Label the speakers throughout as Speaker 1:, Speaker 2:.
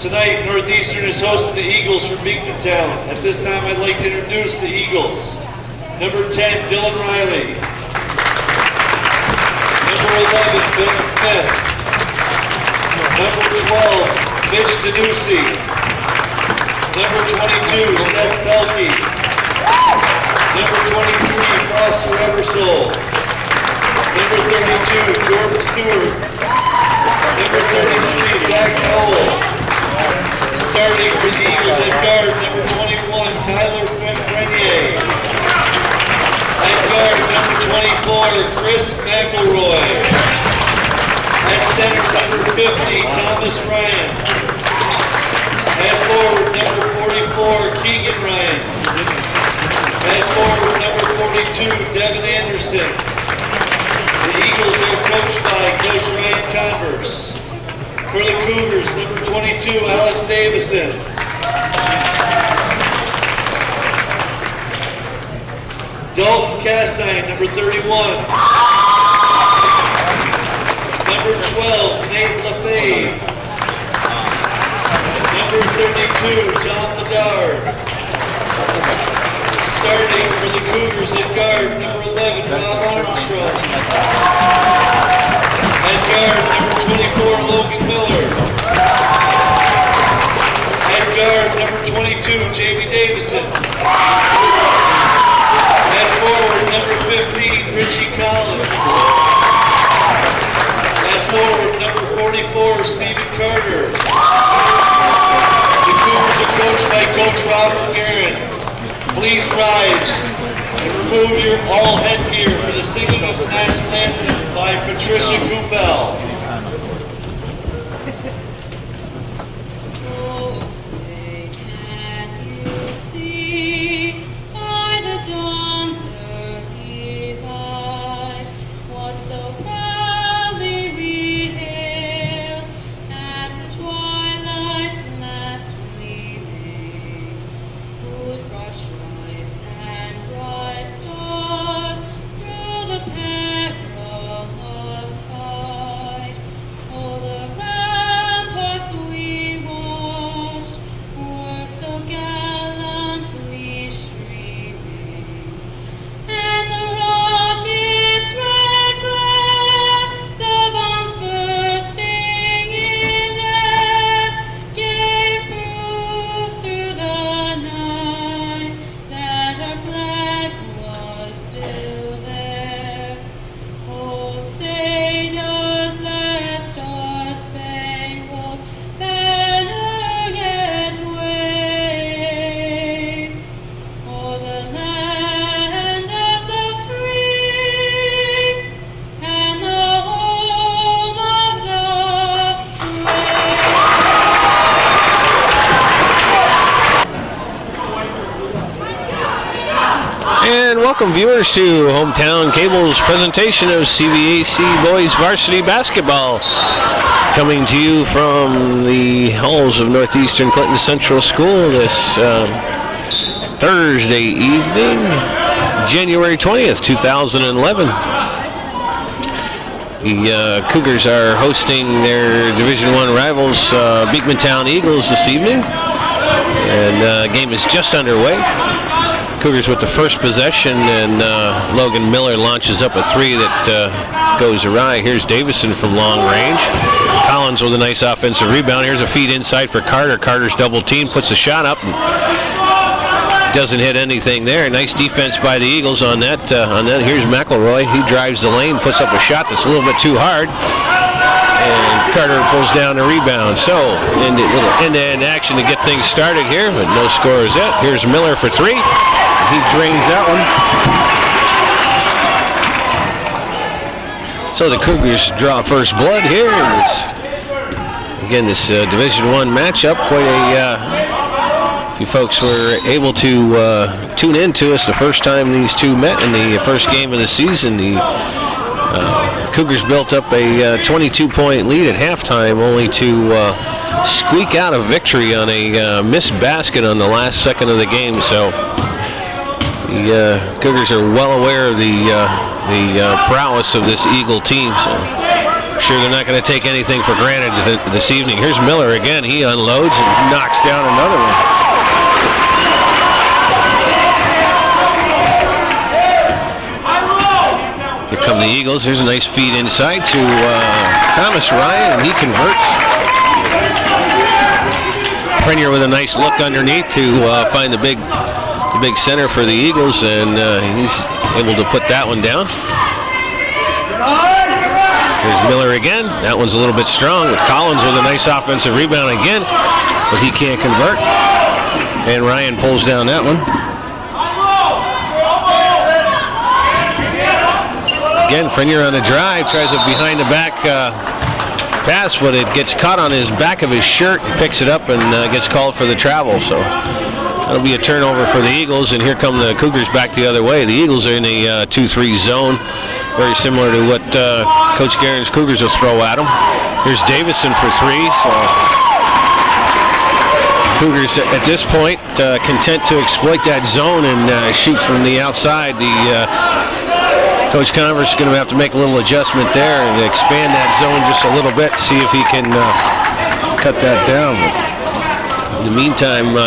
Speaker 1: Tonight, Northeastern is hosting the Eagles from Beekmantown. At this time, I'd like to introduce the Eagles. Number 10, Dylan Riley. Number 11, Bill Smith. Number 12, Mitch Danucci. Number 22, Seth Belkey. Number 23, Foster Eversole. Number 32, Jordan Stewart. Number 33, Zach Cole. Starting for the Eagles at guard, number 21, Tyler Grenier. At guard, number 24, Chris McElroy. At center, number 50, Thomas Ryan. At forward, number 44, Keegan Ryan. At forward, number 42, Devin Anderson. The Eagles are coached by Coach Ryan Converse. For the Cougars, number 22, Alex Davison. Dalton Castine, number 31. Number 12, Nate LaFave. Number 32, Tom Bedard. Starting for the Cougars at guard, number 11, Bob Armstrong. At guard, number 24, Logan Miller. At guard, number 22, Jamie Davison. At forward, number 15, Richie Collins. At forward, number 44, Stephen Carter. The Cougars are coached by Coach Robert Guerin. Please rise and remove your all headgear for the singing of the national anthem by Patricia Coupel.
Speaker 2: Welcome viewers to Hometown Cable's presentation of CVAC Boys Varsity Basketball. Coming to you from the halls of Northeastern Clinton Central School this Thursday evening, January 20th, 2011. The Cougars are hosting their Division I rivals, Beekmantown Eagles, this evening. And the game is just underway. Cougars with the first possession, and Logan Miller launches up a three that goes awry. Here's Davison from long range. Collins with a nice offensive rebound. Here's a feed inside for Carter. Carter's double team, puts a shot up, and doesn't hit anything there. Nice defense by the Eagles on that. Here's McElroy. He drives the lane, puts up a shot that's a little bit too hard. And Carter pulls down the rebound. So, a little end-to-end action to get things started here, but no score is it. Here's Miller for three. He drains that one. So the Cougars draw first blood here. And it's, again, this Division I matchup. Quite a few folks were able to tune in to us the first time these two met in the first game of the season. The Cougars built up a 22-point lead at halftime, only to squeak out a victory on a missed basket on the last second of the game. So the Cougars are well aware of the prowess of this Eagle team. So sure they're not going to take anything for granted this evening. Here's Miller again. He unloads and knocks down another one. Here come the Eagles. Here's a nice feed inside to Thomas Ryan, and he converts. Prenier with a nice look underneath to find the big center for the Eagles, and he's able to put that one down. Here's Miller again. That one's a little bit strong, with Collins with a nice offensive rebound again, but he can't convert. And Ryan pulls down that one. Again, Frenier on the drive, tries a behind-the-back pass, but it gets caught on his back of his shirt. He picks it up and gets called for the travel. So that'll be a turnover for the Eagles, and here come the Cougars back the other way. The Eagles are in a 2-3 zone, very similar to what Coach Guerin's Cougars will throw at them. Here's Davison for three. So Cougars at this point content to exploit that zone and shoot from the outside. Coach Converse is going to have to make a little adjustment there and expand that zone just a little bit, see if he can cut that down. In the meantime,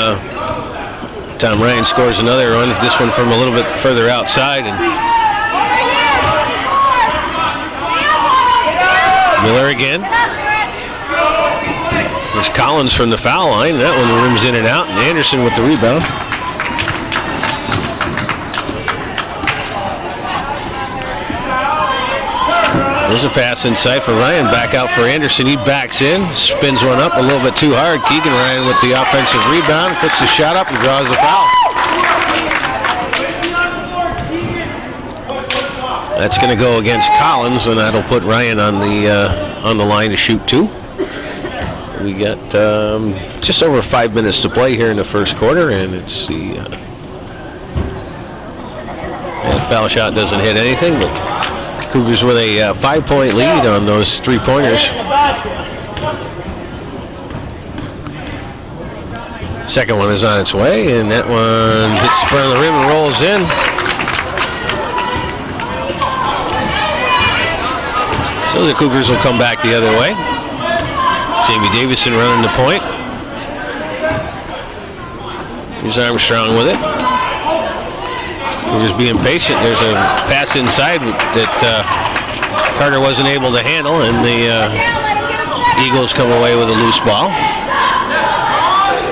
Speaker 2: Tom Ryan scores another run, this one from a little bit further outside. And Miller again. There's Collins from the foul line. That one rims in and out, and Anderson with the rebound. There's a pass inside for Ryan, back out for Anderson. He backs in, spins one up a little bit too hard. Keegan Ryan with the offensive rebound, puts the shot up and draws the foul. That's going to go against Collins, and that'll put Ryan on the line to shoot two. We got just over 5 minutes to play here in the first quarter, and it's the foul shot doesn't hit anything, but Cougars with a 5-point lead on those three-pointers. Second one is on its way, and that one hits the front of the rim and rolls in. So the Cougars will come back the other way. Jamie Davison running the point. Here's Armstrong with it. Cougars being patient. There's a pass inside that Carter wasn't able to handle, and the Eagles come away with a loose ball.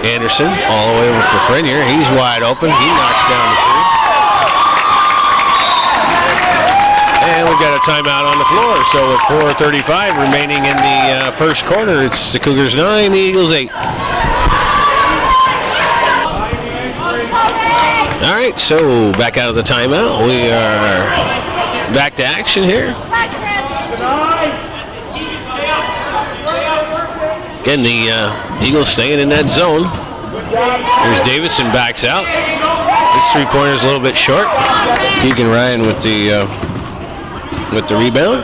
Speaker 2: Anderson all the way over for Frenier. He's wide open. He knocks down the three. And we've got a timeout on the floor. So with 4:35 remaining in the first quarter, it's the Cougars 9, the Eagles 8. All right, so back out of the timeout. We are back to action here. Again, the Eagles staying in that zone. There's Davison backs out. This three-pointer is a little bit short. Keegan Ryan with the rebound.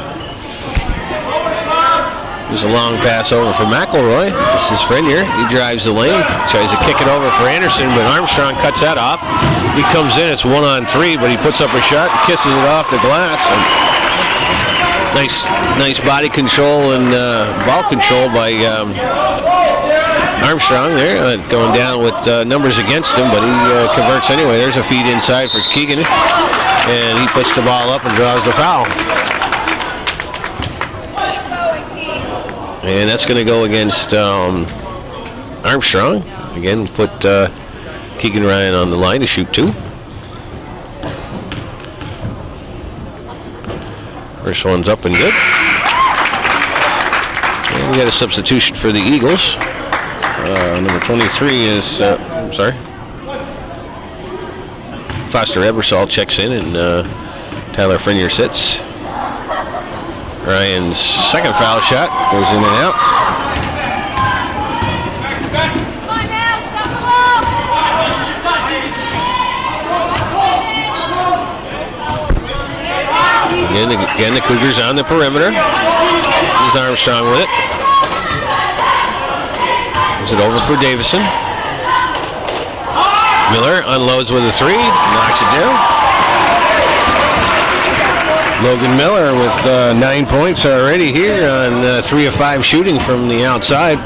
Speaker 2: There's a long pass over for McElroy. This is Frenier. He drives the lane, tries to kick it over for Anderson, but Armstrong cuts that off. He comes in, it's 1-on-3, but he puts up a shot, kisses it off the glass. Nice body control and ball control by Armstrong there, going down with numbers against him, but he converts anyway. There's a feed inside for Keegan, and he puts the ball up and draws the foul. And that's going to go against Armstrong. Again, put Keegan Ryan on the line to shoot two. First one's up and good. And we got a substitution for the Eagles. Number 23 is, Foster Ebersol checks in, and Tyler Frenier sits. Ryan's second foul shot goes in and out. Again, the Cougars on the perimeter. Here's Armstrong with it. Is it over for Davison? Miller unloads with a three, knocks it down. Logan Miller with 9 points already here on 3 of 5 shooting from the outside.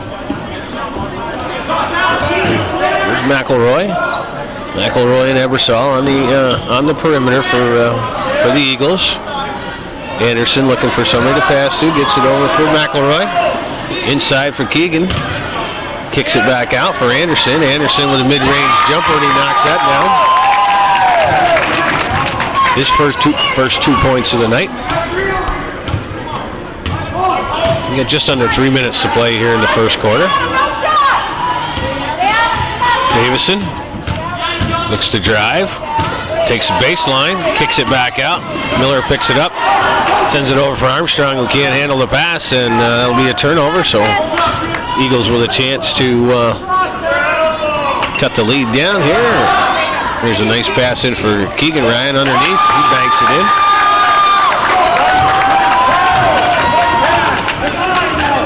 Speaker 2: There's McElroy and Ebersol on the perimeter for the Eagles. Anderson looking for somebody to pass to, gets it over for McElroy. Inside for Keegan. Kicks it back out for Anderson. Anderson with a mid-range jumper, and he knocks that down. His first two points of the night. We got just under 3 minutes to play here in the first quarter. Davison looks to drive, takes a baseline, kicks it back out. Miller picks it up, sends it over for Armstrong, who can't handle the pass, and that'll be a turnover. So Eagles with a chance to cut the lead down here. There's a nice pass in for Keegan Ryan underneath. He banks it in.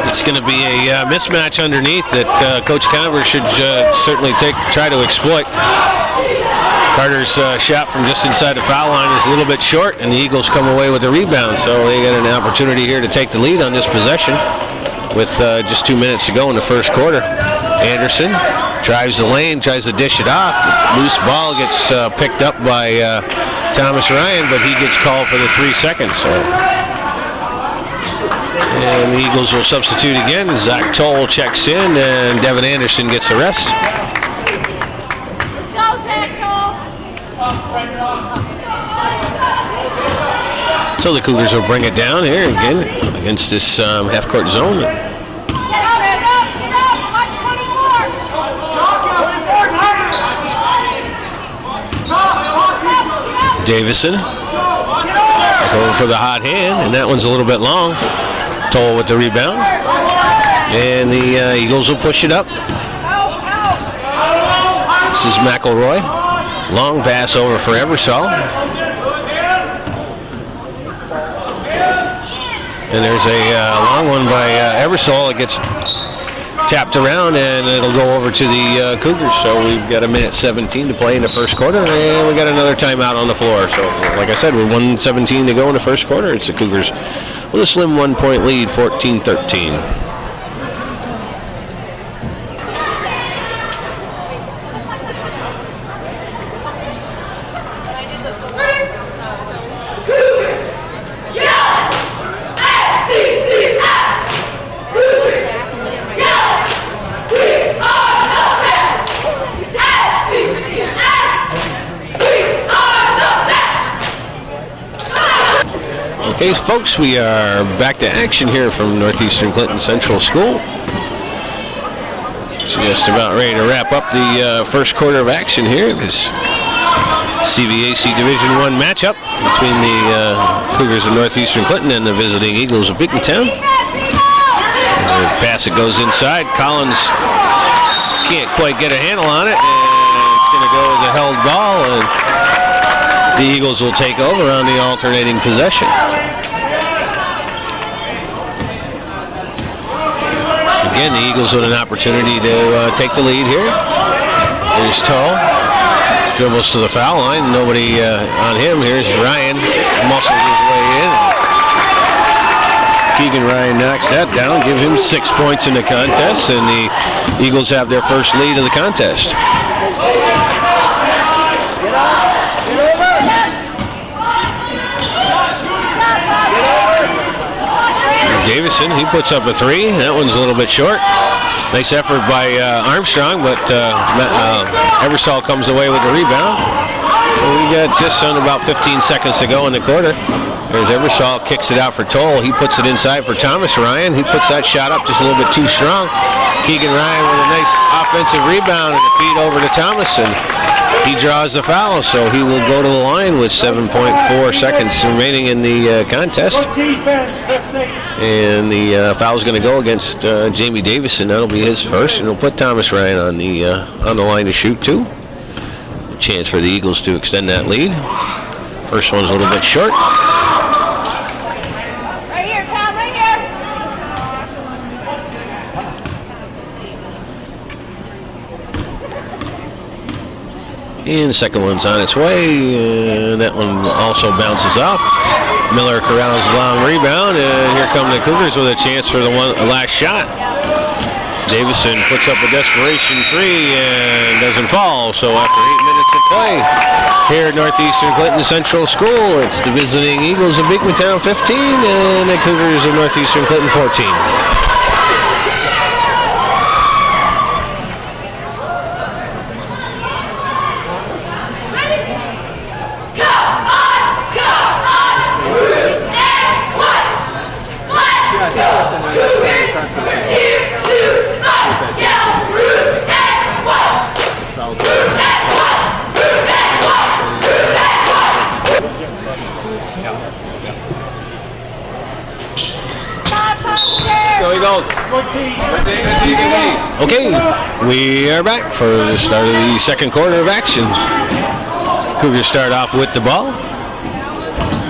Speaker 2: It's going to be a mismatch underneath that Coach Converse should certainly try to exploit. Carter's shot from just inside the foul line is a little bit short, and the Eagles come away with the rebound. So they got an opportunity here to take the lead on this possession with just 2 minutes to go in the first quarter. Anderson drives the lane, tries to dish it off. Loose ball gets picked up by Thomas Ryan, but he gets called for the 3 seconds. So. And the Eagles will substitute again. Zach Toll checks in, and Devin Anderson gets the rest.
Speaker 3: Let's go, Zach Toll.
Speaker 2: So the Cougars will bring it down here again against this half-court zone.
Speaker 3: Get up, watch 24.
Speaker 2: Davison going for the hot hand, and that one's a little bit long. Toll with the rebound, and the Eagles will push it up. This is McElroy. Long pass over for Ebersol. And there's a long one by Ebersol. It gets tapped around, and it'll go over to the Cougars. So we've got 1:17 to play in the first quarter, and we got another timeout on the floor. So like I said, we're 1:17 to go in the first quarter. It's the Cougars with a slim 1-point lead, 14-13. Okay, folks, we are back to action here from Northeastern Clinton Central School. Just about ready to wrap up the first quarter of action here. This CVAC Division I matchup between the Cougars of Northeastern Clinton and the visiting Eagles of Beekmantown. The pass that goes inside. Collins can't quite get a handle on it, and it's going to go as a held ball, and the Eagles will take over on the alternating possession. Again, the Eagles with an opportunity to take the lead here. Here's Tull. Dribbles to the foul line. Nobody on him. Here's Ryan. Muscles his way in. Keegan Ryan knocks that down. Give him 6 points in the contest, and the Eagles have their first lead of the contest. Davison, he puts up a 3. That one's a little bit short. Nice effort by Armstrong, but Ebersol comes away with the rebound. We got just on about 15 seconds to go in the quarter. There's Ebersol, kicks it out for Toll. He puts it inside for Thomas Ryan. He puts that shot up just a little bit too strong. Keegan Ryan with a nice offensive rebound and a feed over to Thomas, and he draws the foul, so he will go to the line with 7.4 seconds remaining in the contest. And the foul is going to go against Jamie Davison. That'll be his first, and it'll put Thomas Ryan on the line to shoot too. A chance for the Eagles to extend that lead. First one's a little bit short.
Speaker 3: Right here, Tom, right here.
Speaker 2: And the second one's on its way, and that one also bounces off. Miller corrals a long rebound, and here come the Cougars with a chance for the last shot. Davison puts up a desperation three and doesn't fall. So after 8 minutes of play here at Northeastern Clinton Central School, it's the visiting Eagles of Beekmantown 15 and the Cougars of Northeastern Clinton 14. Okay, we are back for the start of the second quarter of action. Cougars start off with the ball.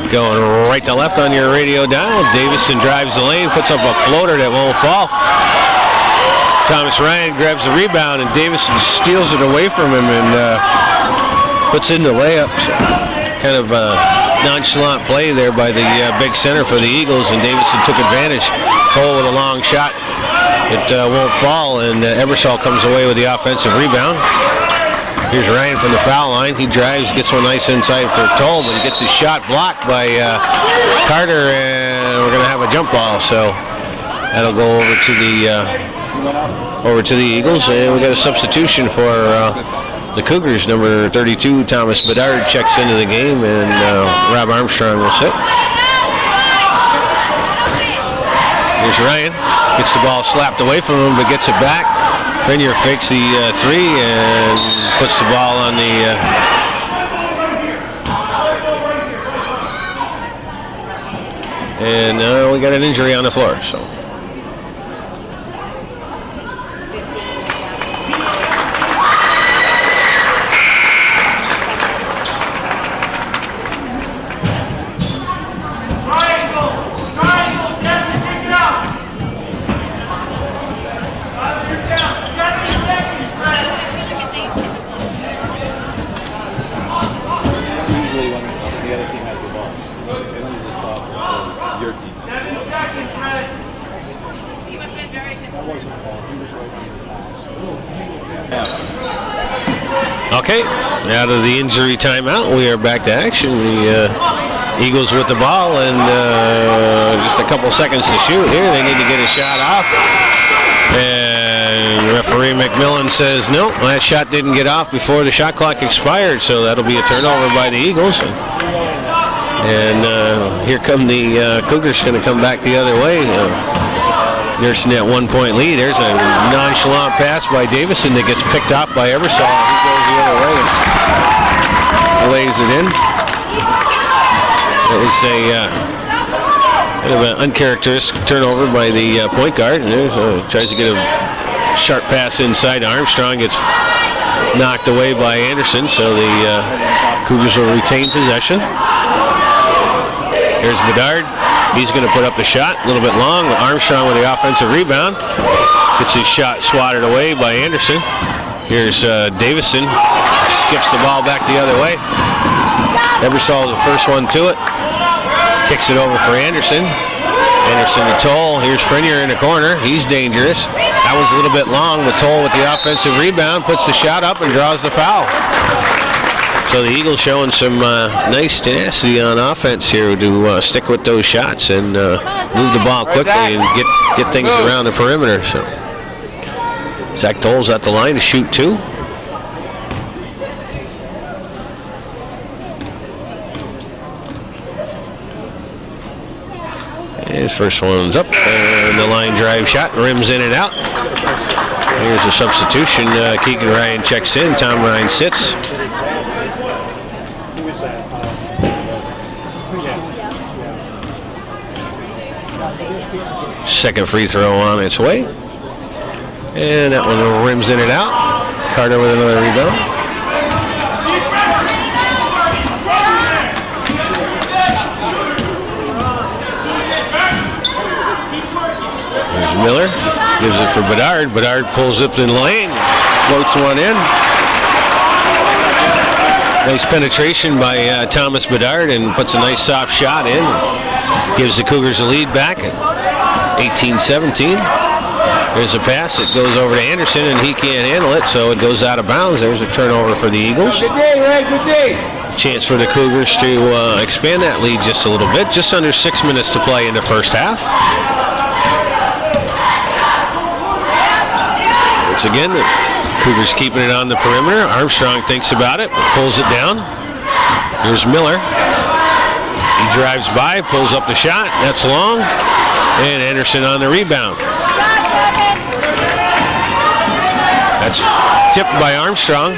Speaker 2: Going right to left on your radio dial. Davison drives the lane, puts up a floater that won't fall. Thomas Ryan grabs the rebound and Davison steals it away from him and puts in the layup. Kind of nonchalant play there by the big center for the Eagles, and Davison took advantage. Cole with a long shot. It won't fall, and Ebersol comes away with the offensive rebound. Here's Ryan from the foul line. He drives, gets one nice inside for Toll, but he gets his shot blocked by Carter, and we're going to have a jump ball. So that'll go over to the Eagles, and we got a substitution for the Cougars. Number 32, Thomas Bedard, checks into the game, and Rob Armstrong will sit. Here's Ryan. Gets the ball slapped away from him, but gets it back. Frenier fakes the three and puts the ball on the... and we got an injury on the floor, so... Okay, out of the injury timeout, we are back to action. The Eagles with the ball and just a couple seconds to shoot here. They need to get a shot off. And referee McMillan says, no, that shot didn't get off before the shot clock expired, so that'll be a turnover by the Eagles. And here come the Cougars, going to come back the other way. Nursing that 1 point lead. There's a nonchalant pass by Davison that gets picked off by Ebersol. He goes the other way and lays it in. It was a kind of an uncharacteristic turnover by the point guard. Tries to get a sharp pass inside to Armstrong. Gets knocked away by Anderson, so the Cougars will retain possession. Here's Bedard. He's going to put up the shot, a little bit long. Armstrong with the offensive rebound. Gets his shot swatted away by Anderson. Here's Davison. Skips the ball back the other way. Ebersol is the first one to it. Kicks it over for Anderson. Anderson to Toll. Here's Frenier in the corner. He's dangerous. That was a little bit long, but Toll with the offensive rebound puts the shot up and draws the foul. So the Eagles showing some nice tenacity on offense here to stick with those shots and move the ball quickly and get things around the perimeter. So Zach Toll's at the line to shoot two. His first one's up, and the line drive shot rims in and out. Here's a substitution. Keegan Ryan checks in. Tom Ryan sits. Second free throw on its way. And that one rims in and out. Carter with another rebound. There's Miller. Gives it for Bedard. Bedard pulls it in the lane. Floats one in. Nice penetration by Thomas Bedard and puts a nice soft shot in. Gives the Cougars a lead back at 18-17. There's a pass. It goes over to Anderson, and he can't handle it, so it goes out of bounds. There's a turnover for the Eagles.
Speaker 4: Good day, Ray. Good day.
Speaker 2: Chance for the Cougars to expand that lead just a little bit. Just under 6 minutes to play in the first half. Once again, the Cougars keeping it on the perimeter. Armstrong thinks about it, pulls it down. Here's Miller. He drives by, pulls up the shot. That's long. And Anderson on the rebound. That's tipped by Armstrong.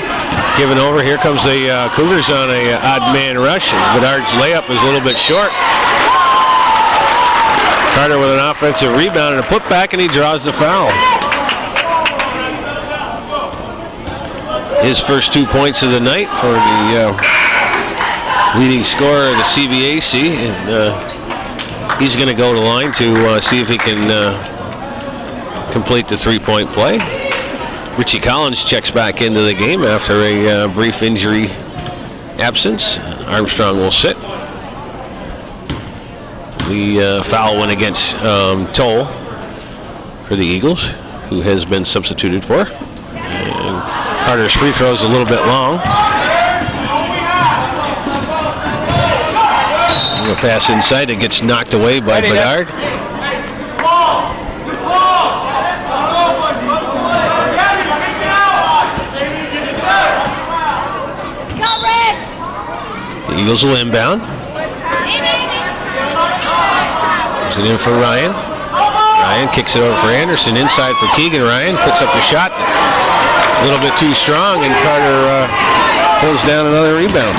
Speaker 2: Given over. Here comes the Cougars on a odd man rush. And Bedard's layup is a little bit short. Carter with an offensive rebound and a putback, and he draws the foul. His first 2 points of the night for the leading scorer of the CVAC. And he's going to go to the line to see if he can complete the 3-point play. Richie Collins checks back into the game after a brief injury absence. Armstrong will sit. The foul went against Toll for the Eagles, who has been substituted for. And Carter's free throw is a little bit long. A pass inside, it gets knocked away by Bedard. The Eagles will inbound. Gives it in for Ryan. Ryan kicks it over for Anderson. Inside for Keegan. Ryan puts up the shot. A little bit too strong, and Carter pulls down another rebound.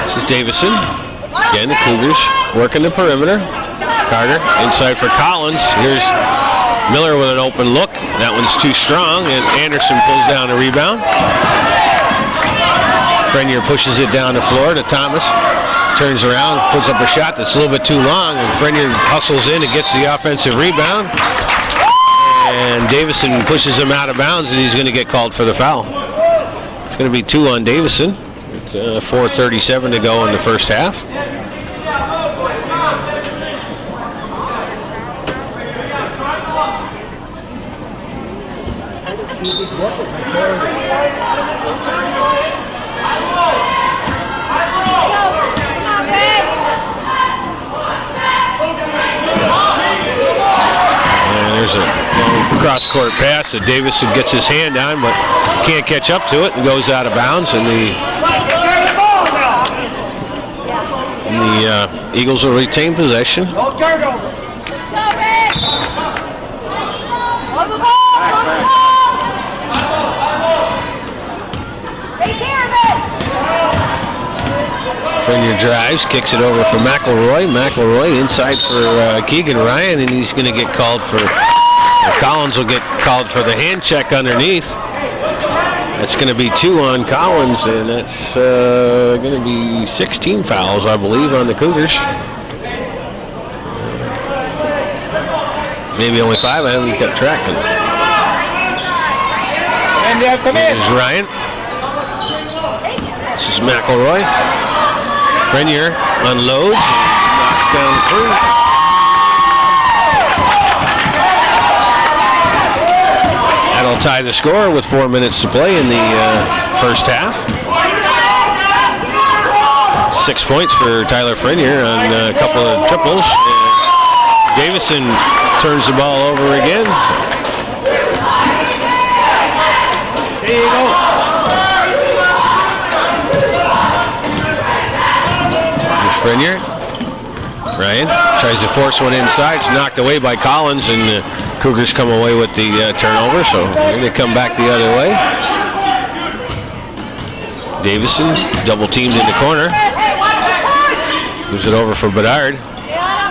Speaker 2: This is Davison. Again, the Cougars working the perimeter. Carter inside for Collins. Here's Miller with an open look. That one's too strong, and Anderson pulls down the rebound. Frenier pushes it down the floor to Thomas. Turns around, puts up a shot that's a little bit too long, and Frenier hustles in and gets the offensive rebound. And Davison pushes him out of bounds, and he's going to get called for the foul. It's going to be 2 on Davison. 4:37 to go in the first half. There's a long cross-court pass that Davison gets his hand on, but can't catch up to it and goes out of bounds. And the Eagles will retain possession. Frenier drives, kicks it over for McElroy. McElroy inside for Keegan Ryan, and he's going to get called for. Collins will get called for the hand check underneath. That's going to be 2 on Collins, and that's going to be 16 fouls, I believe, on the Cougars. Maybe only 5. I haven't kept track.
Speaker 4: And
Speaker 2: here's Ryan. This is McElroy. Frenier unloads, knocks down 3. That'll tie the score with 4 minutes to play in the first half. 6 points for Tyler Frenier on a couple of triples. And Davison turns the ball over again.
Speaker 4: There you go.
Speaker 2: Frenier. Ryan tries to force one inside. It's knocked away by Collins, and the Cougars come away with the turnover, so they come back the other way. Davison double teamed in the corner. Moves it over for Bedard.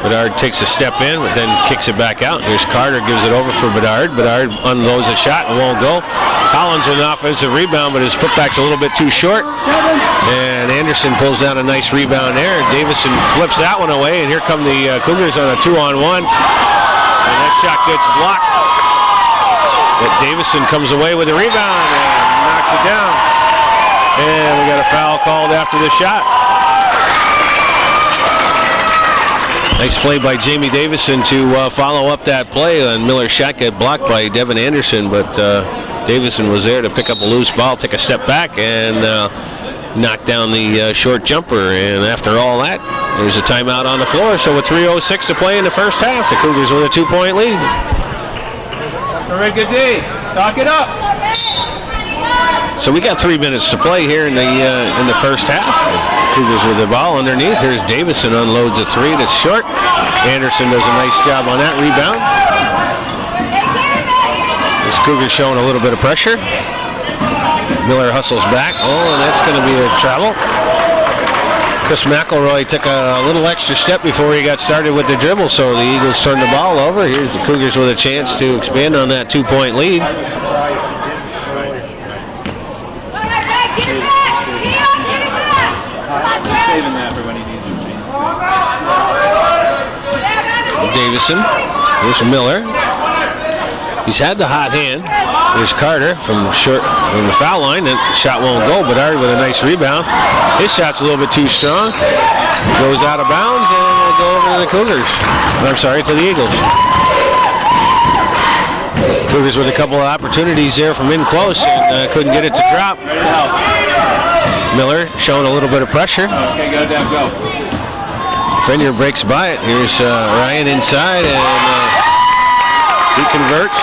Speaker 2: Bedard takes a step in, but then kicks it back out. Here's Carter, gives it over for Bedard. Bedard unloads a shot and won't go. Collins with an offensive rebound, but his putback's a little bit too short. And Anderson pulls down a nice rebound there. Davison flips that one away, and here come the Cougars on a 2-on-1. And that shot gets blocked. But Davison comes away with a rebound and knocks it down. And we got a foul called after the shot. Nice play by Jamie Davison to follow up that play, and Miller's shot got blocked by Devin Anderson, but Davison was there to pick up a loose ball, take a step back, and knock down the short jumper. And after all that, there's a timeout on the floor. So with 3:06 to play in the first half, the Cougars with a 2-point lead.
Speaker 4: Very good day. Talk it up.
Speaker 2: So we got 3 minutes to play here in the first half. Cougars with the ball underneath. Here's Davison unloads a three that's short. Anderson does a nice job on that rebound. This Cougars showing a little bit of pressure. Miller hustles back. Oh, and that's going to be a travel. Chris McElroy took a little extra step before he got started with the dribble, so the Eagles turned the ball over. Here's the Cougars with a chance to expand on that 2-point lead.
Speaker 4: Saving that for when he needs it.
Speaker 2: Davison. Here's Miller. He's had the hot hand. There's Carter from the foul line. That shot won't go. Bedard with a nice rebound. His shot's a little bit too strong. Goes out of bounds and will go over to the Cougars. I'm sorry, to the Eagles. Cougars with a couple of opportunities there from in close and couldn't get it to drop. Miller showing a little bit of pressure.
Speaker 4: Okay, go down, go.
Speaker 2: Frenier breaks by it. Here's Ryan inside, and he converts.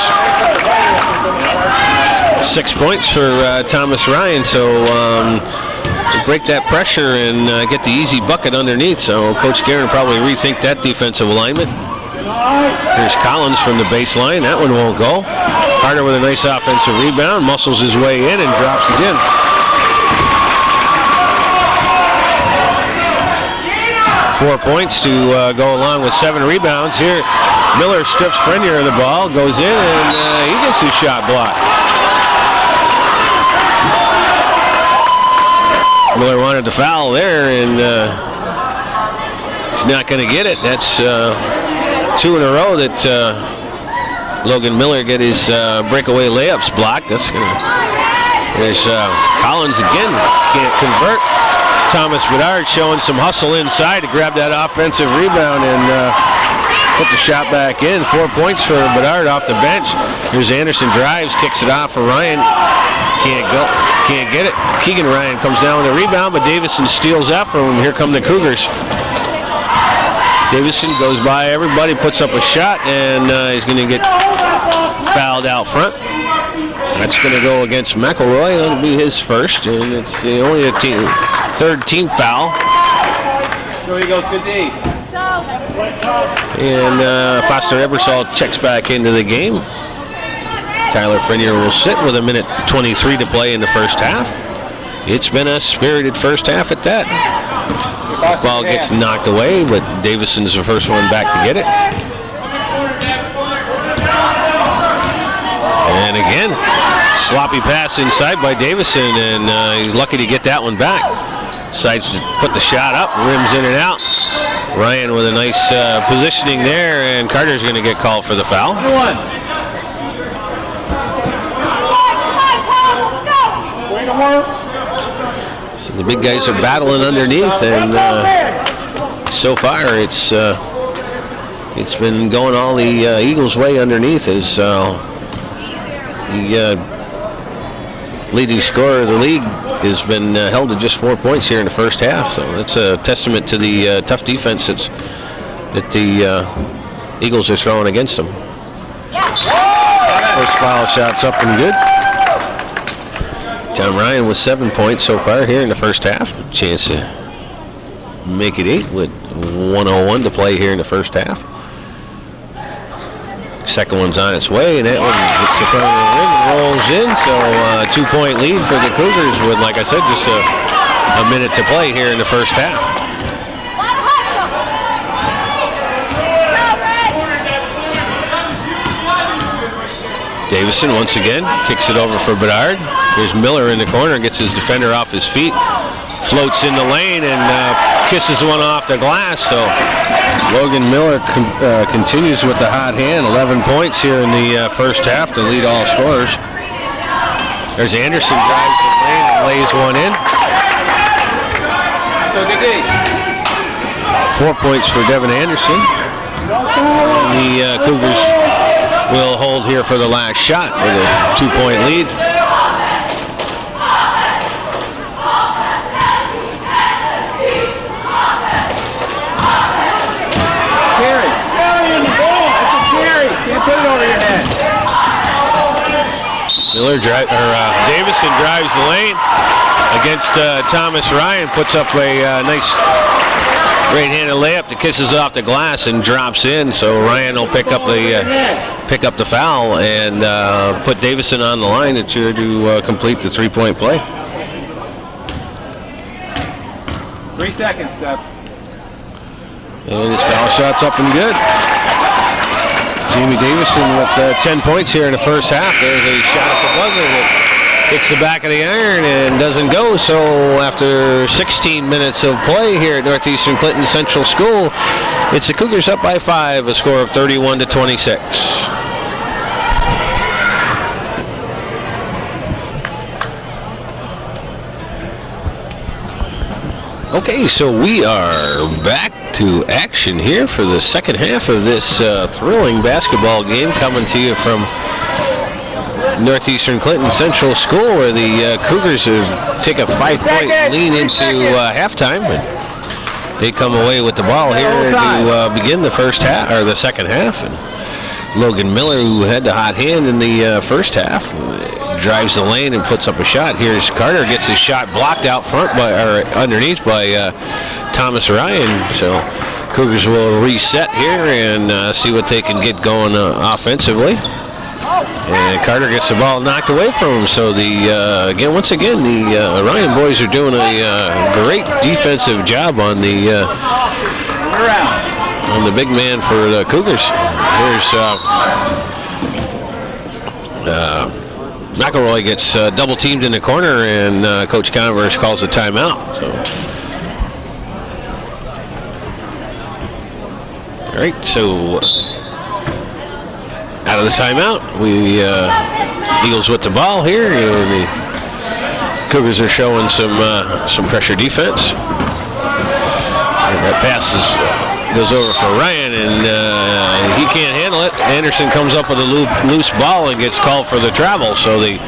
Speaker 2: 6 points for Thomas Ryan. So to break that pressure and get the easy bucket underneath. So Coach Guerin will probably rethink that defensive alignment. Here's Collins from the baseline. That one won't go. Carter with a nice offensive rebound. Muscles his way in and drops again. 4 points to go along with 7 rebounds. Here, Miller strips Frenier of the ball, goes in, and he gets his shot blocked. Miller wanted to foul there, and he's not going to get it. That's 2 in a row that Logan Miller get his breakaway layups blocked. That's there's Collins again, can't convert. Thomas Bedard showing some hustle inside to grab that offensive rebound and put the shot back in. 4 points for Bedard off the bench. Here's Anderson drives, kicks it off for Ryan. Can't get it. Keegan Ryan comes down with a rebound, but Davison steals that from him. Here come the Cougars. Davison goes by everybody, puts up a shot, and he's going to get fouled out front. That's going to go against McElroy. That'll be his first, and it's only a third team foul.
Speaker 4: Go Eagles, good D.
Speaker 2: And Foster Ebersol checks back into the game. Tyler Frenier will sit with 1:23 to play in the first half. It's been a spirited first half at that. Ball gets knocked away, but Davison's the first one back to get it. And again, sloppy pass inside by Davison, and he's lucky to get that one back. Decides to put the shot up, rims in and out. Ryan with a nice positioning there, and Carter's going to get called for the foul. So the big guys are battling underneath, and so far it's been going all the Eagles' way underneath as the leading scorer of the league has been held to just 4 points here in the first half. So that's a testament to the tough defense that the Eagles are throwing against them. First foul shot's up and good. Tom Ryan with 7 points so far here in the first half. Chance to make it 8 with 1:01 to play here in the first half. Second one's on its way, and that one gets the front of the rim and rolls in. So 2-point lead for the Cougars with, like I said, just a minute to play here in the first half. Davison once again kicks it over for Bedard. There's Miller in the corner, gets his defender off his feet, floats in the lane, and kisses one off the glass. So Logan Miller continues with the hot hand. 11 points here in the first half to lead all scorers. There's Anderson, drives the lane and lays one in. 4 points for Devin Anderson. The Cougars will hold here for the last shot with a 2-point lead.
Speaker 4: Can't put it over your head.
Speaker 2: Davison drives the lane against Thomas Ryan, puts up a nice right-handed layup that kisses off the glass and drops in. So Ryan will pick up the foul and put Davison on the line to complete the 3-point play.
Speaker 4: 3 seconds, Steph.
Speaker 2: And his foul shot's up and good. Jamie Davison with 10 points here in the first half. There's a shot at the buzzer that hits the back of the iron and doesn't go. So after 16 minutes of play here at Northeastern Clinton Central School, it's the Cougars up by 5, a score of 31-26. Okay, so we are back to action here for the second half of this thrilling basketball game, coming to you from Northeastern Clinton Central School, where the Cougars take a 5-point lead into halftime, and they come away with the ball here to begin the first half or the second half. And Logan Miller, who had the hot hand in the first half, drives the lane and puts up a shot. Here's Carter, gets his shot blocked out front underneath by Thomas Ryan. So Cougars will reset here and see what they can get going offensively. And Carter gets the ball knocked away from him. So once again, the Ryan boys are doing a great defensive job on the big man for the Cougars. Here's McElroy gets double teamed in the corner, and Coach Converse calls a timeout. All right, so out of the timeout, we Eagles with the ball here, and the Cougars are showing some pressure defense. And that pass goes over for Ryan, and he can't handle it. Anderson comes up with a loose ball and gets called for the travel. So the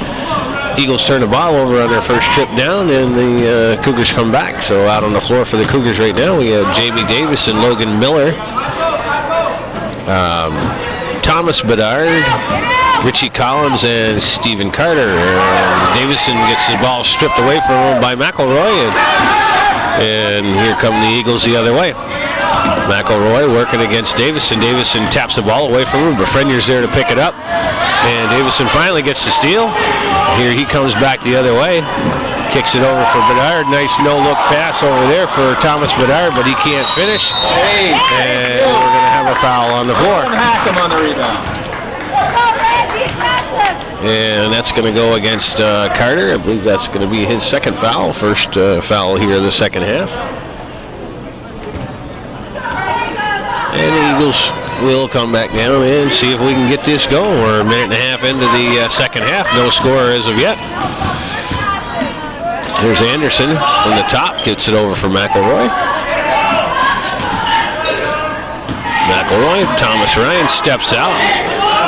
Speaker 2: Eagles turn the ball over on their first trip down, and the Cougars come back. So out on the floor for the Cougars right now, we have Jamie Davis and Logan Miller, Thomas Bedard, Richie Collins, and Stephen Carter. And Davison gets the ball stripped away from him by McElroy, and here come the Eagles the other way. McElroy working against Davison. Davison taps the ball away from him, but Frenier's there to pick it up. And Davison finally gets the steal. Here he comes back the other way. Kicks it over for Bedard. Nice no-look pass over there for Thomas Bedard, but he can't finish. And we're going to have a foul on the floor.
Speaker 4: Hack him on the rebound.
Speaker 2: And that's going to go against Carter. I believe that's going to be his second foul. First foul here in the second half. And the Eagles will come back down and see if we can get this going. We're a minute and a half into the second half. No score as of yet. There's Anderson from the top. Gets it over for McElroy. Thomas Ryan steps out.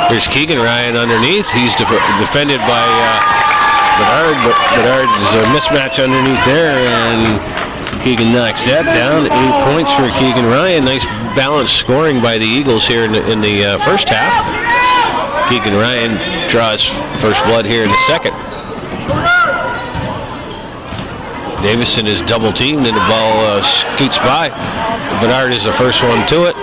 Speaker 2: There's Keegan Ryan underneath. He's defended by Bedard, but Bedard is a mismatch underneath there, and Keegan knocks that down. 8 points for Keegan Ryan. Nice balanced scoring by the Eagles here in the first half. Keegan Ryan draws first blood here in the second. Davison is double teamed and the ball scoots by. Bedard is the first one to it.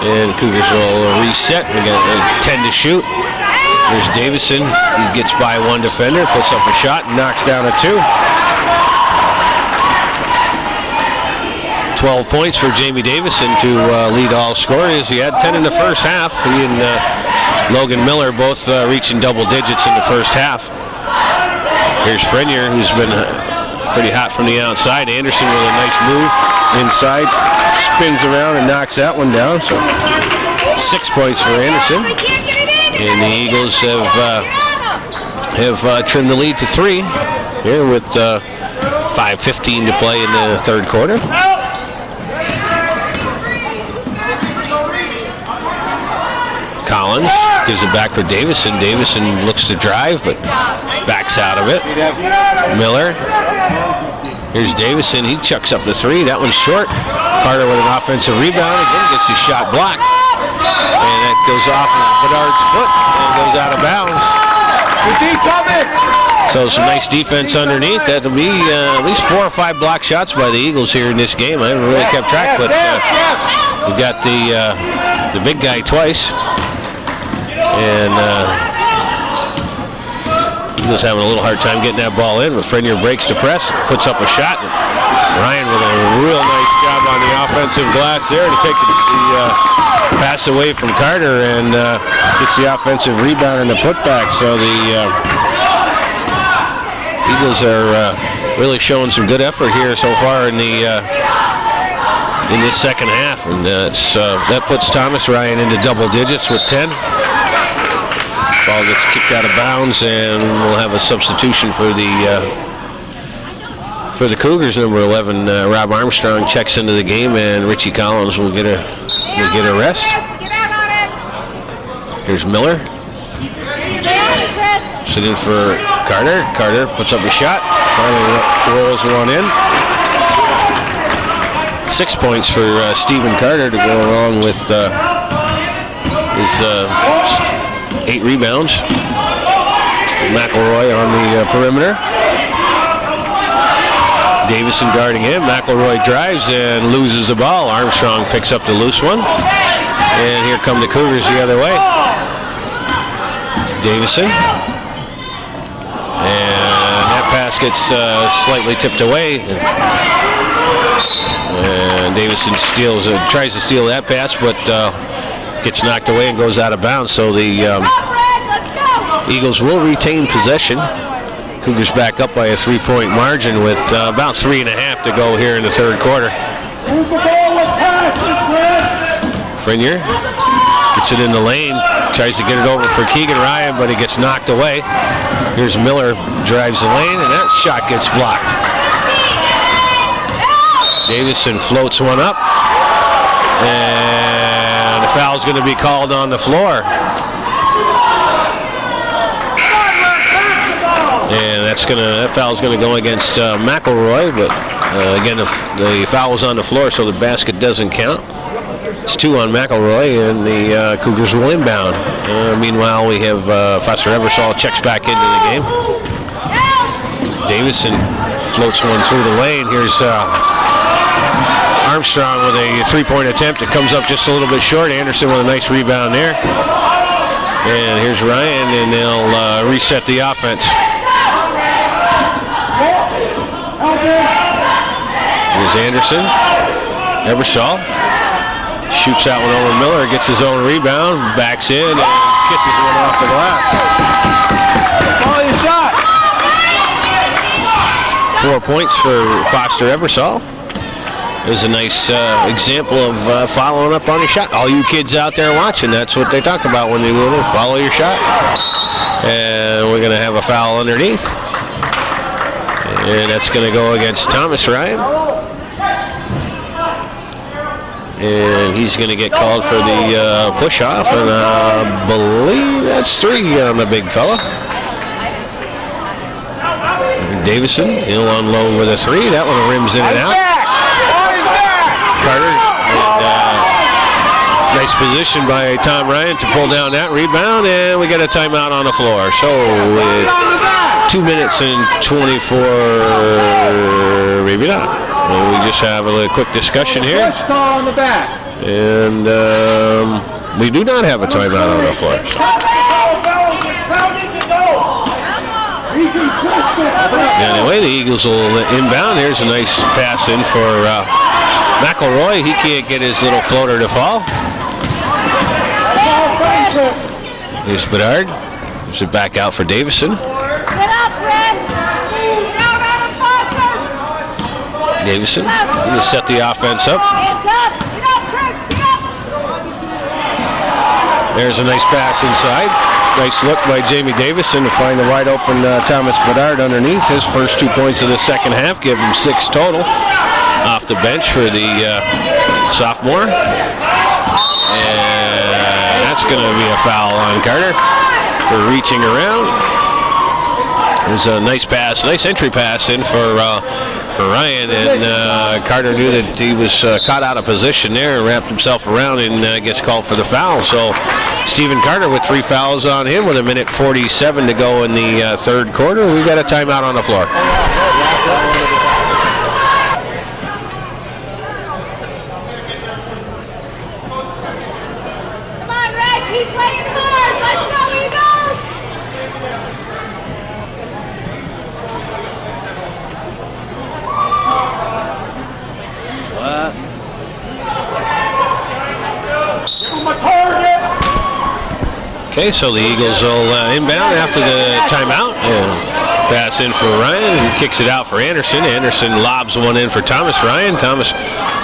Speaker 2: And Cougars will reset. We got 10 to shoot. There's Davison. He gets by one defender, puts up a shot, and knocks down a two. 12 points for Jamie Davison to lead all scorers. He had 10 in the first half. He and Logan Miller both reaching double digits in the first half. Here's Frenier, who's been Pretty hot from the outside. Anderson with a nice move inside. Spins around and knocks that one down. So 6 points for Anderson. And the Eagles have trimmed the lead to 3 here with 5:15 to play in the third quarter. Collins gives it back for Davison. Davison looks to drive, but backs out of it. Miller. Here's Davison. He chucks up the 3. That one's short. Carter with an offensive rebound. Again, gets his shot blocked. And that goes off of Bedard's foot and goes out of bounds. So some nice defense underneath. That'll be at least 4 or 5 block shots by the Eagles here in this game. I haven't really kept track, but we got the big guy twice. And Eagles having a little hard time getting that ball in, but Frenier breaks the press, puts up a shot. Ryan with a real nice job on the offensive glass there to take the pass away from Carter and gets the offensive rebound and the putback. So the Eagles are really showing some good effort here so far in this second half, and that puts Thomas Ryan into double digits with 10. Ball gets kicked out of bounds, and we'll have a substitution for the Cougars. Number 11, Rob Armstrong checks into the game, and Richie Collins will get a rest. Here's Miller. Sit in for Carter. Carter puts up a shot. Finally rolls one in. 6 points for Stephen Carter to go along with his 8 rebounds. McElroy on the perimeter. Davison guarding him. McElroy drives and loses the ball. Armstrong picks up the loose one. And here come the Cougars the other way. Davison. And that pass gets slightly tipped away. And Davison tries to steal that pass, but gets knocked away and goes out of bounds. So the Eagles will retain possession. Cougars back up by a 3-point margin with about 3.5 to go here in the third quarter. Frenier gets it in the lane, tries to get it over for Keegan Ryan, but he gets knocked away. Here's Miller, drives the lane, and that shot gets blocked. Davison floats one up, and the foul's going to be called on the floor. And that foul's going to go against McElroy, but again, the foul was on the floor, so the basket doesn't count. It's 2 on McElroy, and the Cougars will inbound. Meanwhile, we have Foster Ebersol checks back into the game. Davison floats one through the lane. Here's Armstrong with a 3-point attempt. It comes up just a little bit short. Anderson with a nice rebound there. And here's Ryan, and they'll reset the offense. Here's Anderson. Ebersol shoots that one over Miller, gets his own rebound, backs in, and kisses one off the glass.
Speaker 4: Follow your shot.
Speaker 2: 4 points for Foster Ebersol. There's a nice example of following up on your shot. All you kids out there watching, that's what they talk about when they will follow your shot. And we're going to have a foul underneath. And that's going to go against Thomas Ryan. And he's going to get called for the push-off. And I believe that's 3 on the big fella. Davison, he'll unload with a 3. That one rims in and out. Carter, and, nice position by Tom Ryan to pull down that rebound, and we get a timeout on the floor. So 2 minutes and 24, maybe not. Well, we just have a quick discussion here. And we do not have a timeout on the floor. Anyway, the Eagles will inbound. Here's a nice pass in for McElroy. He can't get his little floater to fall. Here's Bedard. Gives it back out for Davison. Davison to set the offense up.
Speaker 3: Hands up. Get up, Chris. Get up.
Speaker 2: There's a nice pass inside. Nice look by Jamie Davison to find the wide open Thomas Bedard underneath. His first 2 points of the second half give him 6 total off the bench for the sophomore. And that's going to be a foul on Carter for reaching around. There's a nice pass, nice entry pass in for Ryan, and Carter knew that he was caught out of position there and wrapped himself around and gets called for the foul. So Stephen Carter with 3 fouls on him with 1:47 to go in the third quarter. We've got a timeout on the floor.
Speaker 3: Come on, Red. Keep playing hard. Let's go, Eagles.
Speaker 2: Okay, so the Eagles will inbound after the timeout and pass in for Ryan and kicks it out for Anderson. Anderson lobs one in for Thomas Ryan. Thomas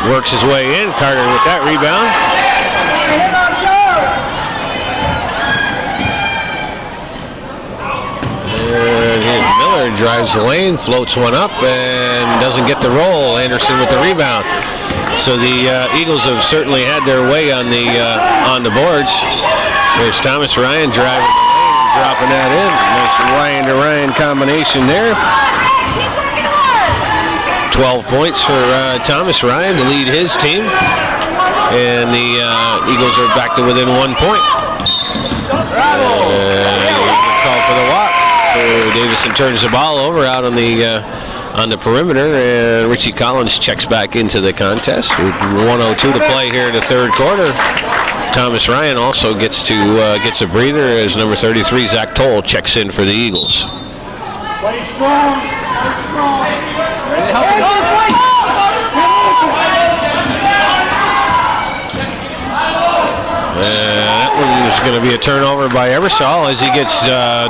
Speaker 2: works his way in. Carter with that rebound. And here's Miller, drives the lane, floats one up and doesn't get the roll. Anderson with the rebound. So the Eagles have certainly had their way on the boards. There's Thomas Ryan driving the lane and dropping that in. Nice Ryan to Ryan combination there. 12 points for Thomas Ryan to lead his team. And the Eagles are back to within 1 point. Call for the walk. So Davison turns the ball over out on the perimeter, and Richie Collins checks back into the contest. With 1:02 to play here in the third quarter. Thomas Ryan also gets a breather as number 33 Zach Toll checks in for the Eagles.
Speaker 4: Play strong.
Speaker 2: That one is going to be a turnover by Ebersol as he gets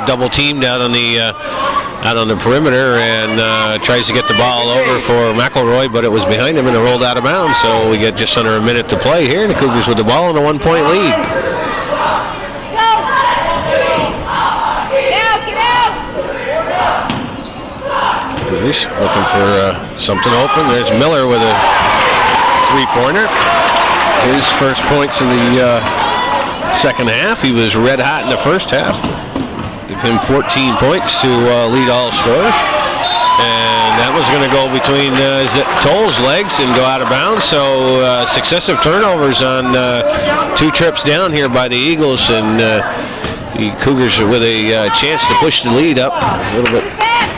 Speaker 2: double teamed out on the perimeter and tries to get the ball over for McElroy, but it was behind him and it rolled out of bounds. So we get just under a minute to play here. The Cougars with the ball and a 1 point lead. Cougars looking for something open. There's Miller with a 3-pointer. His first points in the second half. He was red hot in the first half. Give him 14 points to lead all scorers. And that was going to go between Toll's legs and go out of bounds. So successive turnovers on 2 trips down here by the Eagles. And the Cougars with a chance to push the lead up a little bit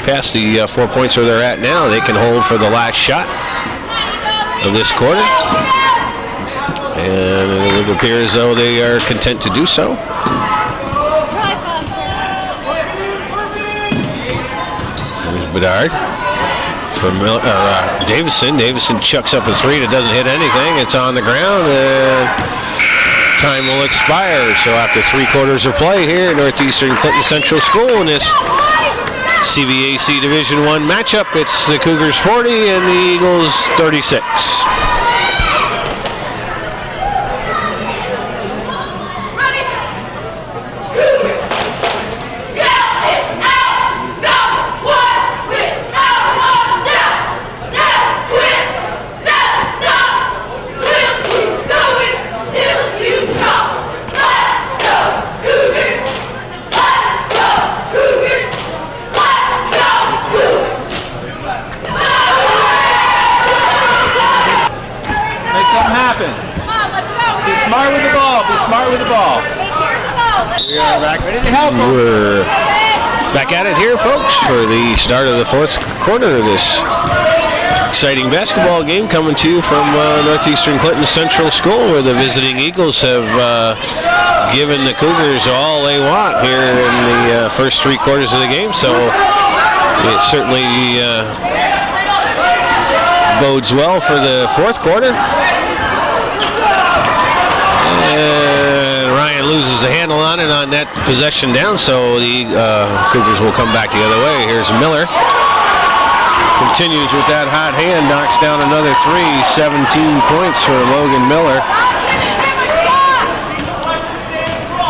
Speaker 2: past the 4 points where they're at now. They can hold for the last shot of this quarter. And it appears as though they are content to do so. There's Bedard for Davison. Davison chucks up a 3 that doesn't hit anything. It's on the ground and time will expire. So after 3 quarters of play here at Northeastern Clinton Central School in this CVAC Division I matchup, it's the Cougars 40 and the Eagles 36. We're back at it here, folks, for the start of the fourth quarter of this exciting basketball game coming to you from Northeastern Clinton Central School, where the visiting Eagles have given the Cougars all they want here in the first 3 quarters of the game. So it certainly bodes well for the fourth quarter. And Ryan loses the handle on it on that possession down, so the Cougars will come back the other way. Here's Miller. Continues with that hot hand, knocks down another three, 17 points for Logan Miller.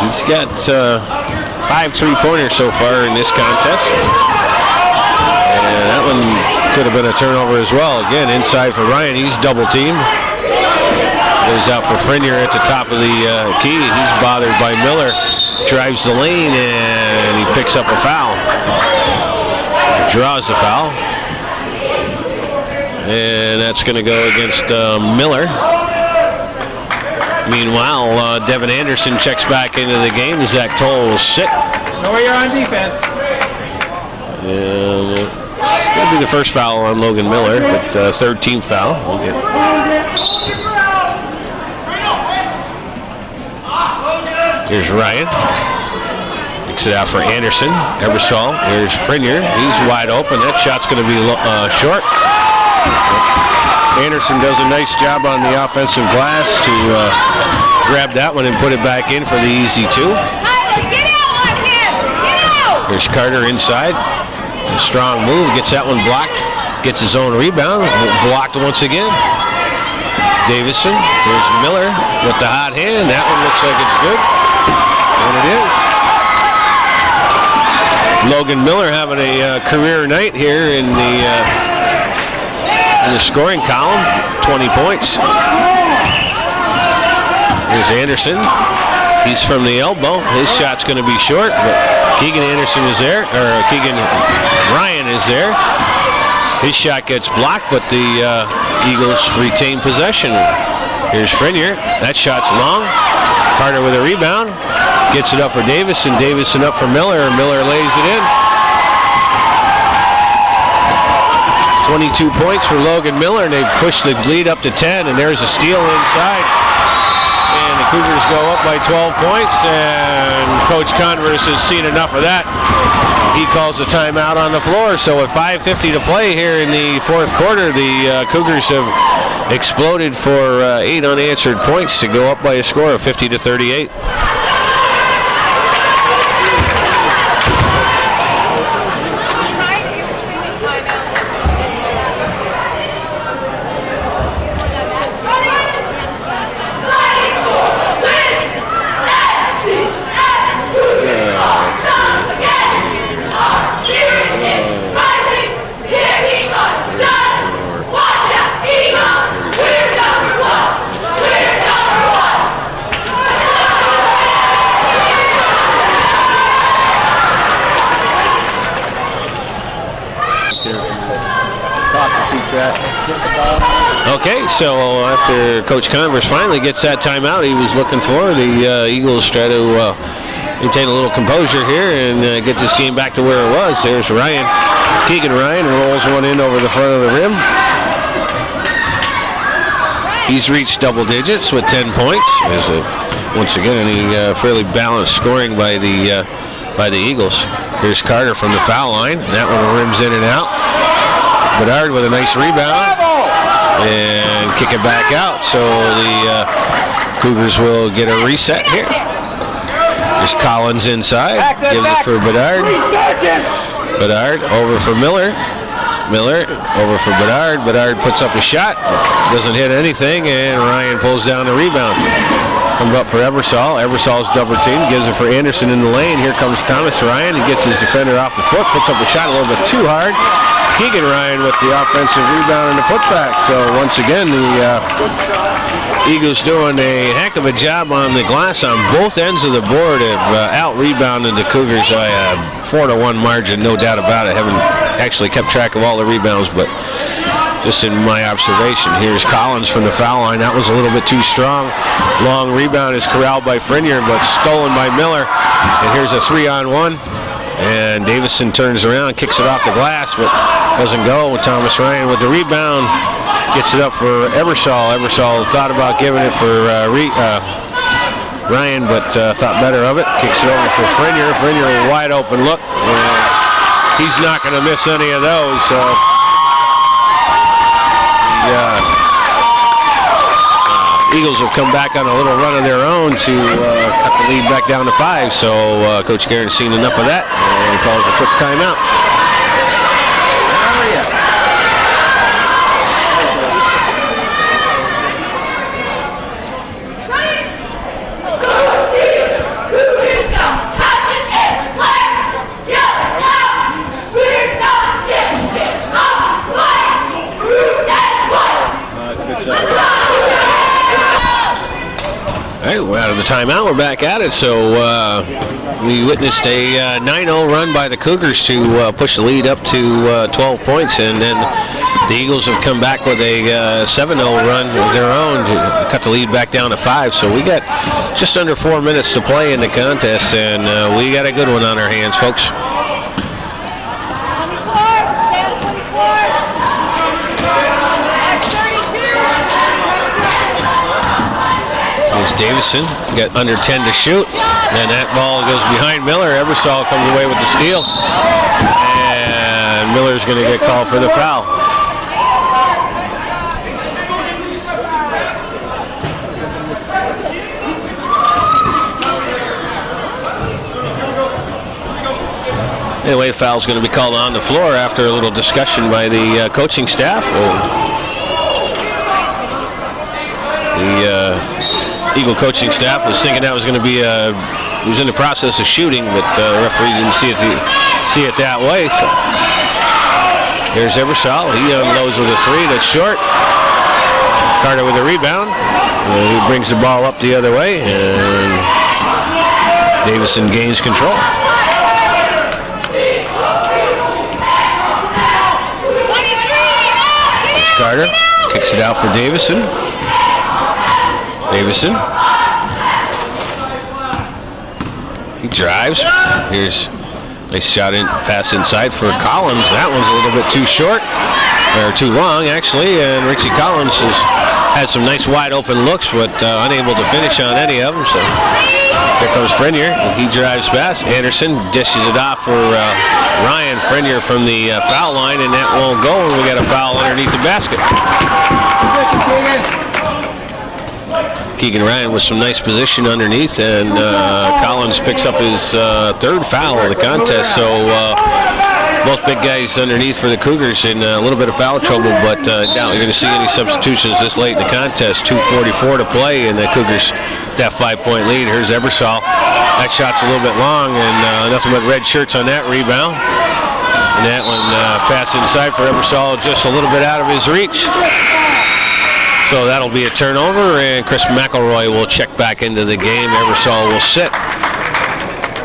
Speaker 2: He's got 5 3-pointers so far in this contest. And that one could have been a turnover as well. Again, inside for Ryan, he's double teamed. Goes out for Frenier at the top of the key. He's bothered by Miller. Drives the lane and he picks up a foul. Draws the foul. And that's going to go against Miller. Meanwhile, Devin Anderson checks back into the game. Zach Toll will sit.
Speaker 4: Know where you're on defense.
Speaker 2: And that'll be the first foul on Logan Miller, but third team foul. Here's Ryan. Kicks it out for Anderson. Ebersol. Here's Frenier. He's wide open. That shot's going to be short. Anderson does a nice job on the offensive glass to grab that one and put it back in for the easy two. Here's Carter inside. A strong move. Gets that one blocked. Gets his own rebound. Blocked once again. Davison. Here's Miller with the hot hand. That one looks like it's good. And it is. Logan Miller having a career night here in the scoring column. 20 points. Here's Anderson. He's from the elbow. His shot's going to be short, but Keegan Anderson is there, or Keegan Ryan is there. His shot gets blocked, but the Eagles retain possession. Here's Frenier. That shot's long. Carter with a rebound. Gets it up for Davison. Davison up for Miller. Miller lays it in. 22 points for Logan Miller, and they've pushed the lead up to 10, and there's a steal inside. And the Cougars go up by 12 points, and Coach Converse has seen enough of that. He calls a timeout on the floor. So at 5:50 to play here in the fourth quarter, the Cougars have exploded for 8 unanswered points to go up by a score of 50-38. Okay, so after Coach Converse finally gets that timeout he was looking for, the Eagles try to maintain a little composure here and get this game back to where it was. There's Ryan, Keegan Ryan, rolls one in over the front of the rim. He's reached double digits with 10 points. Once again, any fairly balanced scoring by the Eagles. Here's Carter from the foul line. That one rims in and out. Bedard with a nice rebound and kick it back out. So the Cougars will get a reset here. There's Collins inside. Gives it for Bedard. Bedard over for Miller. Miller over for Bedard. Bedard puts up a shot. Doesn't hit anything, and Ryan pulls down the rebound. Comes up for Ebersol. Ebersol's double team. Gives it for Anderson in the lane. Here comes Thomas Ryan. He gets his defender off the foot. Puts up a shot a little bit too hard. Keegan Ryan with the offensive rebound and the putback. So once again, the Eagles doing a heck of a job on the glass on both ends of the board. Have out-rebounded the Cougars by a 4-1 margin, no doubt about it. Haven't actually kept track of all the rebounds, but just in my observation. Here's Collins from the foul line. That was a little bit too strong. Long rebound is corralled by Frenier, but stolen by Miller. And here's a 3-on-1. And Davison turns around, kicks it off the glass, but doesn't go. Thomas Ryan with the rebound. Gets it up for Ebersol. Ebersol thought about giving it for Ryan, but thought better of it. Kicks it over for Frenier. Frenier, a wide open look. He's not going to miss any of those. So Eagles have come back on a little run of their own to cut the lead back down to 5. So Coach Guerin's seen enough of that and calls a quick timeout. the timeout. We're back at it. So we witnessed a 9-0 run by the Cougars to push the lead up to 12 points, and then the Eagles have come back with a 7-0 run of their own to cut the lead back down to 5. So we got just under 4 minutes to play in the contest, and we got a good one on our hands, folks. There's Davison, got under 10 to shoot, and that ball goes behind Miller. Ebersol comes away with the steal, and Miller's going to get called for the foul. Anyway, the foul's going to be called on the floor after a little discussion by the coaching staff. The Eagle coaching staff was thinking that was going to be he was in the process of shooting, but the referee didn't see it that way. So here's Ebersol. He unloads with a 3 that's short. Carter with a rebound. He brings the ball up the other way, and Davison gains control. Carter kicks it out for Davison. Davison. He drives. Here's a nice shot in, pass inside for Collins. That one's a little bit too short, or too long actually, and Richie Collins has had some nice wide open looks, but unable to finish on any of them. So here comes Frenier. He drives past. Anderson dishes it off for Ryan. Frenier from the foul line, and that won't go, and we got a foul underneath the basket. Keegan Ryan with some nice position underneath, and Collins picks up his third foul of the contest. So both big guys underneath for the Cougars in a little bit of foul trouble, but doubt you're going to see any substitutions this late in the contest. 2:44 to play, and the Cougars that 5-point lead. Here's Ebersol. That shot's a little bit long, and nothing but red shirts on that rebound. And that one passed inside for Ebersol, just a little bit out of his reach. So that'll be a turnover, and Chris McElroy will check back into the game. Ebersol will sit.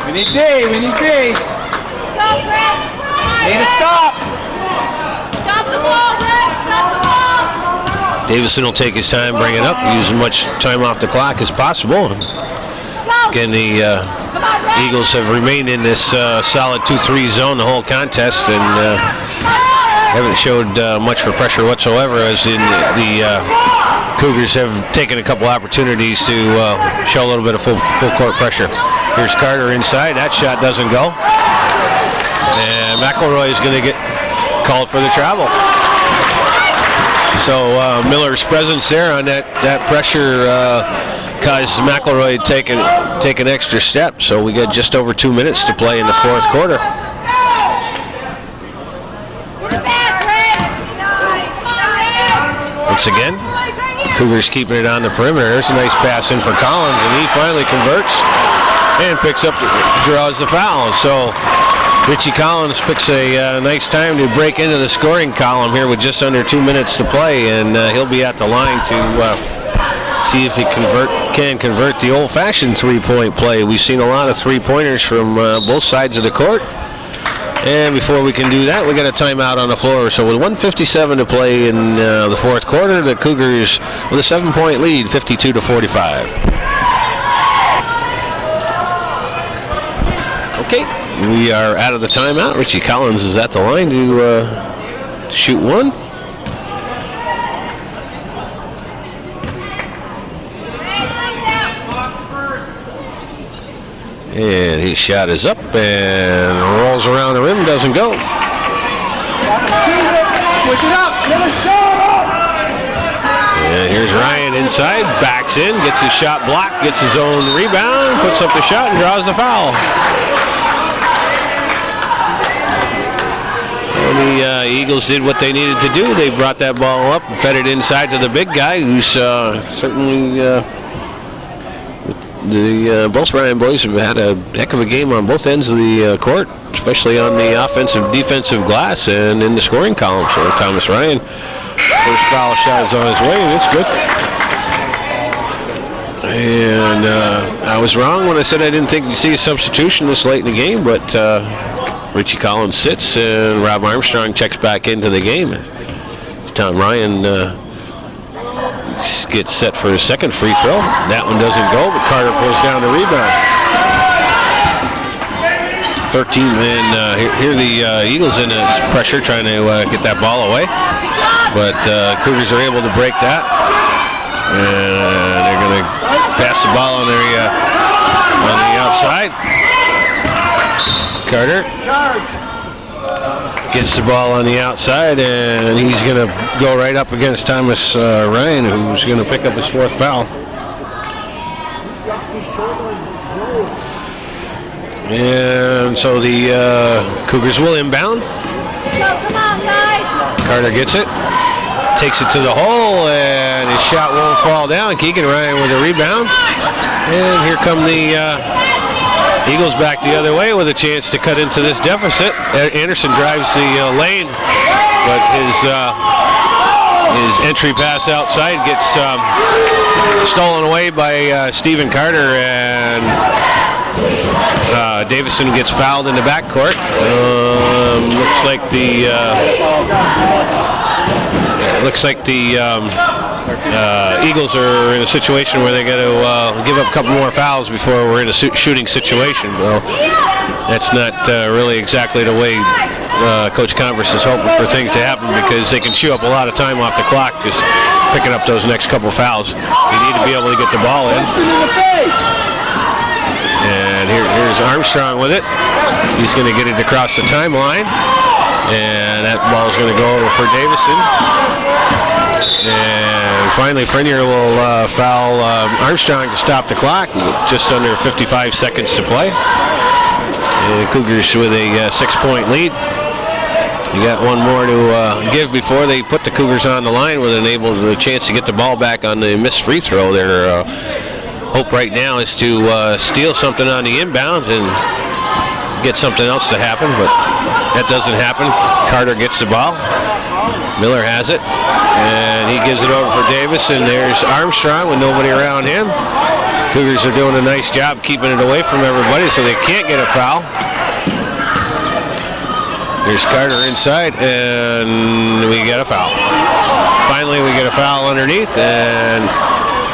Speaker 4: We need D. We need D.
Speaker 3: Stop, Brett.
Speaker 4: Need to stop.
Speaker 3: Stop the ball, Brett. Stop the ball.
Speaker 2: Davison will take his time, bring it up, use as much time off the clock as possible. Again, the Eagles have remained in this solid 2-3 zone the whole contest, and haven't showed much for pressure whatsoever, as in the Cougars have taken a couple opportunities to show a little bit of full court pressure. Here's Carter inside. That shot doesn't go. And McElroy is going to get called for the travel. So Miller's presence there on that pressure caused McElroy to take an extra step. So we got just over 2 minutes to play in the fourth quarter. Once again, Cougars keeping it on the perimeter. There's a nice pass in for Collins, and he finally converts and draws the foul. So Richie Collins picks a nice time to break into the scoring column here with just under 2 minutes to play, and he'll be at the line to see if he can convert the old-fashioned three-point play. We've seen a lot of three-pointers from both sides of the court. And before we can do that, we got a timeout on the floor. So with 1:57 to play in the fourth quarter, the Cougars with a 7-point lead, 52-45. Okay, we are out of the timeout. Richie Collins is at the line to shoot one. And his shot is up and rolls around the rim, doesn't go.
Speaker 4: Switch it up.
Speaker 2: And here's Ryan inside, backs in, gets his shot blocked, gets his own rebound, puts up the shot and draws the foul. And the Eagles did what they needed to do. They brought that ball up and fed it inside to the big guy, who's certainly... both Ryan boys have had a heck of a game on both ends of the court, especially on the offensive defensive glass and in the scoring column. So Thomas Ryan, first foul shot is on his way, and it's good. And I was wrong when I said I didn't think you'd see a substitution this late in the game, but Richie Collins sits and Rob Armstrong checks back into the game. Tom Ryan gets set for his second free throw. That one doesn't go, but Carter pulls down the rebound. 13 men. Here the Eagles in pressure trying to get that ball away, but Cougars are able to break that, and they're going to pass the ball on the outside. Carter gets the ball on the outside, and he's going to go right up against Thomas Ryan, who's going to pick up his fourth foul. And so the Cougars will inbound.
Speaker 3: Come on, guys.
Speaker 2: Carter gets it, takes it to the hole, and his shot won't fall down. Keegan Ryan with a rebound. And here come the Eagles back the other way with a chance to cut into this deficit. Anderson drives the lane, but his entry pass outside gets stolen away by Stephen Carter, and Davison gets fouled in the backcourt. Looks like the Eagles are in a situation where they got to give up a couple more fouls before we're in a shooting situation. Well, that's not really exactly the way Coach Converse is hoping for things to happen, because they can chew up a lot of time off the clock just picking up those next couple fouls. You need to be able to get the ball in. And here's Armstrong with it. He's going to get it across the timeline, and that ball is going to go over for Davison. And finally, Frenier will foul Armstrong to stop the clock. Just under 55 seconds to play. And the Cougars with a 6-point lead. You got one more to give before they put the Cougars on the line with a chance to get the ball back on the missed free throw. Their hope right now is to steal something on the inbound and get something else to happen, but that doesn't happen. Carter gets the ball. Miller has it, and he gives it over for Davis, and there's Armstrong with nobody around him. Cougars are doing a nice job keeping it away from everybody so they can't get a foul. There's Carter inside, and we get a foul. Finally, we get a foul underneath, and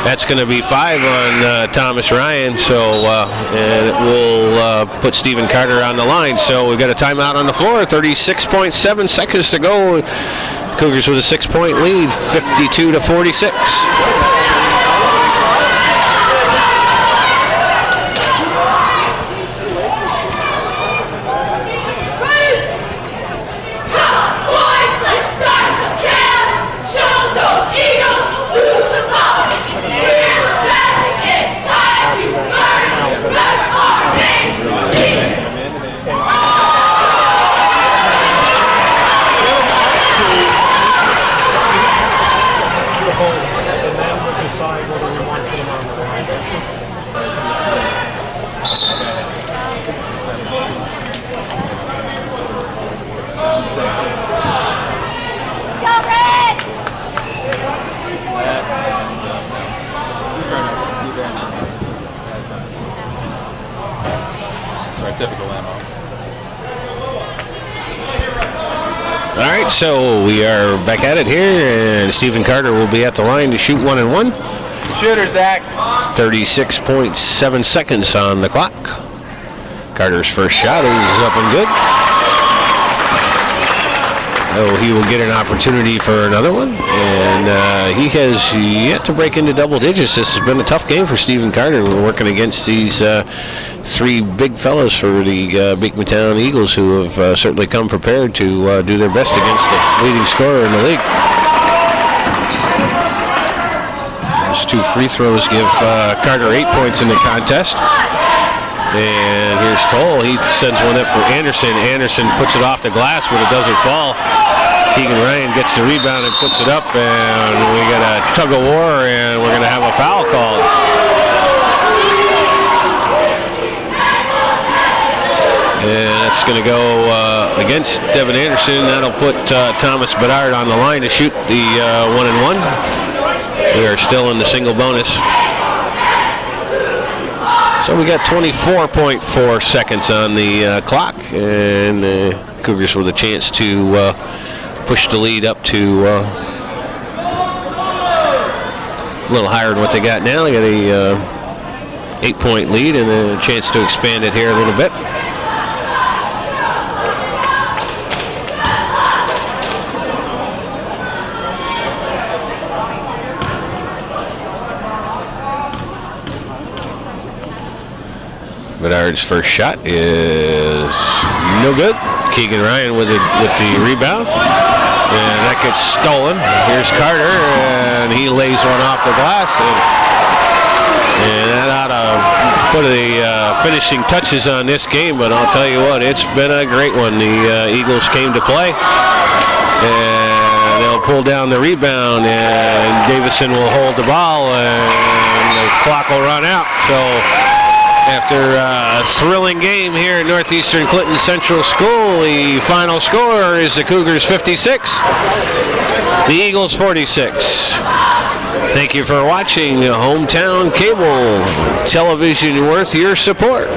Speaker 2: that's going to be 5 on Thomas Ryan, so and it will put Stephen Carter on the line. So we've got a timeout on the floor, 36.7 seconds to go. Cougars with a 6-point lead, 52-46. All right, so we are back at it here, and Stephen Carter will be at the line to shoot 1 and 1.
Speaker 4: Shooter, Zach.
Speaker 2: 36.7 seconds on the clock. Carter's first shot is up and good. Oh, he will get an opportunity for another one, and he has yet to break into double digits. This has been a tough game for Stephen Carter. We're working against these 3 big fellows for the Beekmantown Eagles, who have certainly come prepared to do their best against the leading scorer in the league. Those 2 free throws give Carter 8 points in the contest. And here's Toll. He sends one up for Anderson. Anderson puts it off the glass, but it doesn't fall. Keegan Ryan gets the rebound and puts it up, and we got a tug of war, and we're going to have a foul called. And that's going to go against Devin Anderson. That'll put Thomas Bedard on the line to shoot the 1 and 1. We are still in the single bonus. So we got 24.4 seconds on the clock, and Cougars with a chance to push the lead up to a little higher than what they got now. They got a 8-point lead and a chance to expand it here a little bit. Bedard's first shot is no good. Keegan Ryan with the rebound, and that gets stolen. Here's Carter, and he lays one off the glass, and that ought to put the finishing touches on this game. But I'll tell you what, it's been a great one. The Eagles came to play, and they'll pull down the rebound, and Davison will hold the ball, and the clock will run out. So after a thrilling game here at Northeastern Clinton Central School, the final score is the Cougars 56, the Eagles 46. Thank you for watching Hometown Cable Television, worth your support.